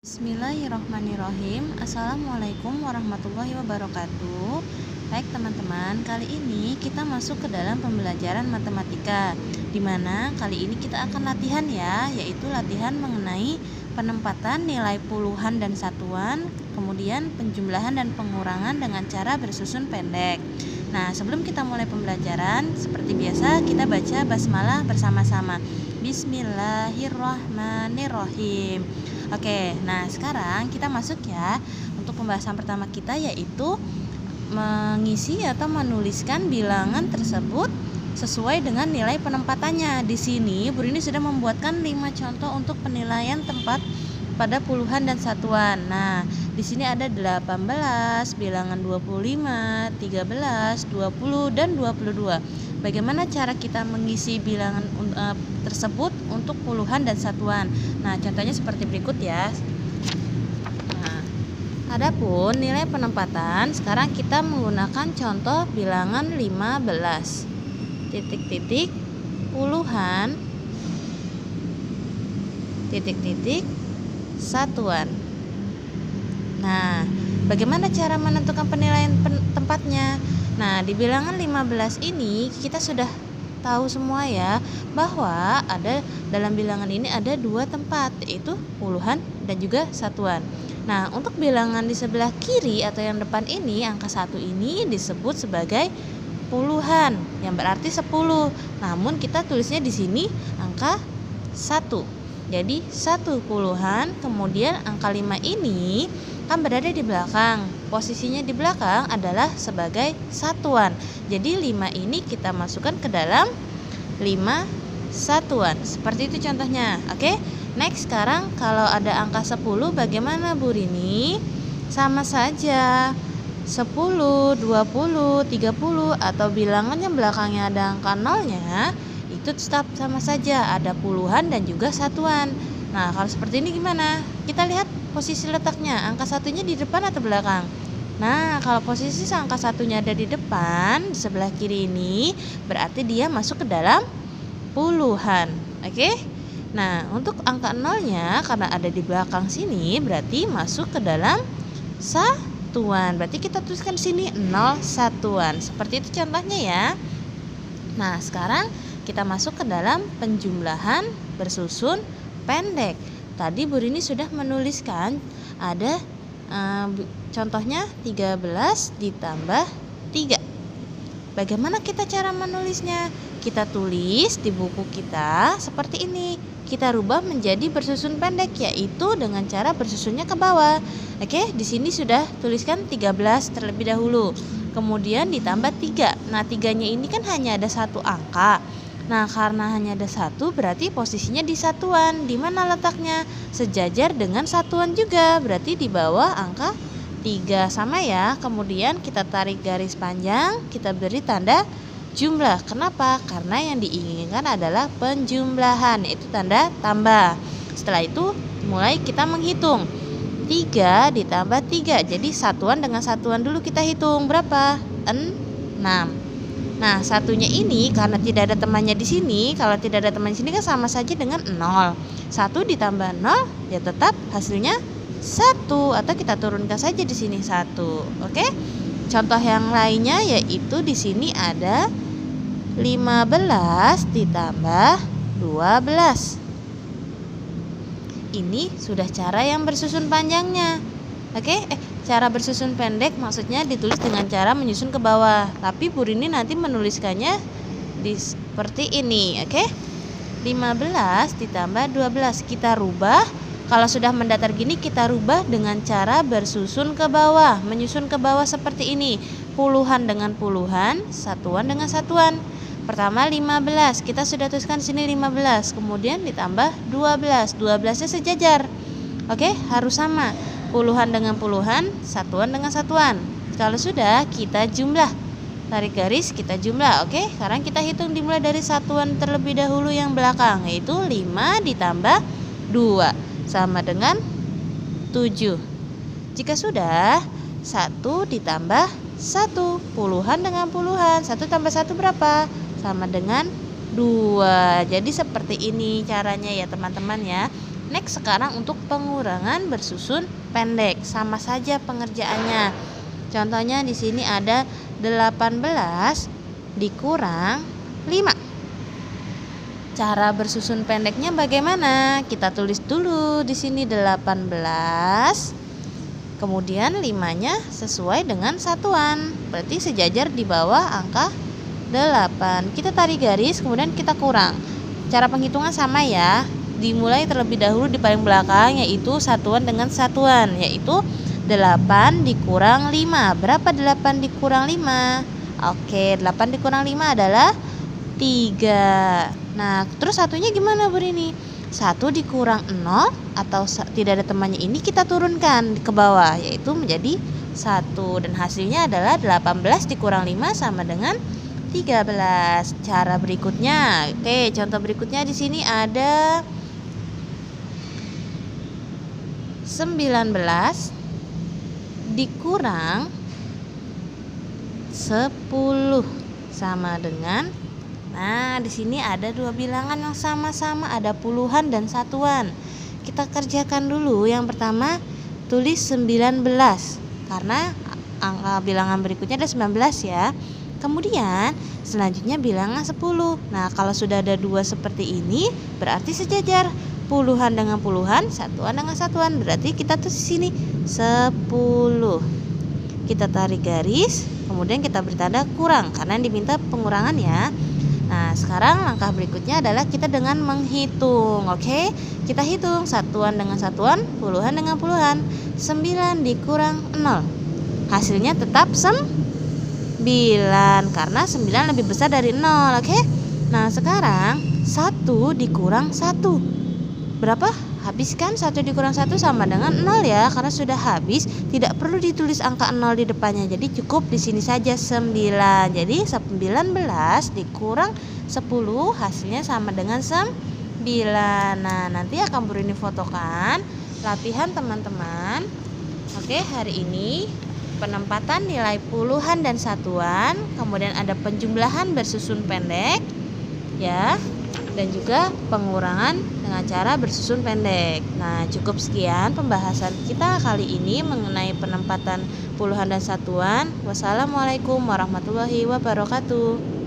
Bismillahirrahmanirrahim. Assalamualaikum warahmatullahi wabarakatuh. Baik teman-teman, kali ini kita masuk ke dalam pembelajaran matematika, dimana kali ini kita akan latihan ya, yaitu latihan mengenai penempatan nilai puluhan dan satuan, kemudian penjumlahan dan pengurangan dengan cara bersusun pendek. Nah, sebelum kita mulai pembelajaran, seperti biasa kita baca basmalah bersama-sama. Bismillahirrahmanirrahim. Oke, nah sekarang kita masuk ya untuk pembahasan pertama kita, yaitu mengisi atau menuliskan bilangan tersebut sesuai dengan nilai penempatannya. Di sini Bu Rini sudah membuatkan 5 contoh untuk penilaian tempat pada puluhan dan satuan. Nah, di sini ada 18, bilangan 25, 13, 20 dan 22. Bagaimana cara kita mengisi bilangan tersebut untuk puluhan dan satuan? Nah, contohnya seperti berikut ya. Nah, adapun nilai penempatan, sekarang kita menggunakan contoh bilangan 15. Titik-titik, puluhan, titik-titik, satuan. Nah, bagaimana cara menentukan penilaian tempatnya? Nah, di bilangan 15 ini kita sudah tahu semua ya, bahwa ada dalam bilangan ini ada 2 tempat, yaitu puluhan dan juga satuan. Nah, untuk bilangan di sebelah kiri atau yang depan ini, angka 1 ini disebut sebagai puluhan, yang berarti 10. Namun kita tulisnya di sini angka 1. Jadi 1 puluhan, kemudian angka 5 ini kan berada di belakang. Posisinya di belakang adalah sebagai satuan. Jadi 5 ini kita masukkan ke dalam 5 satuan. Seperti itu contohnya. Oke. Next, sekarang kalau ada angka 10 bagaimana Bu Rini? Sama saja. 10, 20, 30 atau bilangan yang belakangnya ada angka nolnya, itu tetap sama saja, ada puluhan dan juga satuan. Nah, kalau seperti ini gimana? Kita lihat posisi letaknya, angka satunya di depan atau belakang? Nah, kalau posisi angka satunya ada di depan, di sebelah kiri ini, berarti dia masuk ke dalam puluhan. Oke? Nah, untuk angka nolnya karena ada di belakang sini, berarti masuk ke dalam satuan. Berarti kita tuliskan di sini 0 satuan. Seperti itu contohnya ya. Nah, sekarang kita masuk ke dalam penjumlahan bersusun pendek. Tadi Bu Rini sudah menuliskan ada contohnya 13 ditambah 3. Bagaimana kita cara menulisnya? Kita tulis di buku kita seperti ini. Kita rubah menjadi bersusun pendek, yaitu dengan cara bersusunnya ke bawah. Oke, di sini sudah tuliskan 13 terlebih dahulu. Kemudian ditambah 3. Nah, 3-nya ini kan hanya ada 1 angka. Nah, karena hanya ada 1, berarti posisinya di satuan. Di mana letaknya? Sejajar dengan satuan juga, berarti di bawah angka 3 sama ya. Kemudian kita tarik garis panjang, kita beri tanda jumlah. Kenapa? Karena yang diinginkan adalah penjumlahan, yaitu tanda tambah. Setelah itu mulai kita menghitung. 3 ditambah 3. Jadi satuan dengan satuan dulu kita hitung. Berapa? 6. Nah, satunya ini karena tidak ada temannya di sini, kalau tidak ada teman di sini kan sama saja dengan 0. 1 ditambah 0 ya tetap hasilnya 1, atau kita turunkan saja di sini 1. Oke? Contoh yang lainnya yaitu di sini ada 15 ditambah 12. Ini sudah cara yang bersusun panjangnya. Oke? Cara bersusun pendek maksudnya ditulis dengan cara menyusun ke bawah. Tapi Bu Rini nanti menuliskannya seperti ini, oke? 15 ditambah 12 kita rubah. Kalau sudah mendatar gini kita rubah dengan cara bersusun ke bawah, menyusun ke bawah seperti ini. Puluhan dengan puluhan, satuan dengan satuan. Pertama 15, kita sudah tuliskan sini 15, kemudian ditambah 12. 12-nya sejajar. Oke, harus sama. Puluhan dengan puluhan, satuan dengan satuan. Kalau sudah, kita jumlah. Tarik garis, kita jumlah. Oke, sekarang kita hitung dimulai dari satuan terlebih dahulu yang belakang, yaitu 5 ditambah 2 sama dengan 7. Jika sudah, 1 ditambah 1, puluhan dengan puluhan, 1 tambah 1 berapa? Sama dengan 2. Jadi seperti ini caranya ya teman-teman ya. Next, sekarang untuk pengurangan bersusun pendek, sama saja pengerjaannya. Contohnya di sini ada 18 dikurang 5. Cara bersusun pendeknya bagaimana? Kita tulis dulu di sini 18. Kemudian 5-nya sesuai dengan satuan. Berarti sejajar di bawah angka 8. Kita tarik garis, kemudian kita kurang. Cara penghitungan sama ya. Dimulai terlebih dahulu di paling belakang, yaitu satuan dengan satuan, yaitu 8 dikurang 5. Berapa 8 dikurang 5? Oke, 8 dikurang 5 adalah 3. Nah, terus satunya gimana Bu Rini? 1 dikurang 0 atau tidak ada temannya ini kita turunkan ke bawah, yaitu menjadi 1. Dan hasilnya adalah 18 dikurang 5 sama dengan 13. Cara berikutnya, oke, contoh berikutnya di sini ada 19 dikurang 10 sama dengan, nah di sini ada dua bilangan yang sama-sama, ada puluhan dan satuan. Kita kerjakan dulu. Yang pertama tulis 19 karena angka bilangan berikutnya ada 19 ya. Kemudian selanjutnya bilangan 10. Nah, kalau sudah ada dua seperti ini berarti sejajar. Puluhan dengan puluhan, satuan dengan satuan. Berarti kita tulis di sini 10. Kita tarik garis, kemudian kita beri tanda kurang karena yang diminta pengurangan ya. Nah, sekarang langkah berikutnya adalah kita dengan menghitung. Oke, kita hitung satuan dengan satuan, puluhan dengan puluhan. 9 dikurang 0. Hasilnya tetap 9 karena 9 lebih besar dari 0. Oke. Nah, sekarang 1 dikurang 1. Berapa? Habis kan? 1 dikurang 1 sama dengan 0 ya. Karena sudah habis, tidak perlu ditulis angka 0 di depannya. Jadi cukup di sini saja 9. Jadi 19 dikurang 10 hasilnya sama dengan 9. Nah, nanti akan Bu Rini fotokan latihan teman-teman. Oke, hari ini penempatan nilai puluhan dan satuan, kemudian ada penjumlahan bersusun pendek ya, dan juga pengurangan dengan cara bersusun pendek. Nah, cukup sekian pembahasan kita kali ini mengenai penempatan puluhan dan satuan. Wassalamualaikum warahmatullahi wabarakatuh.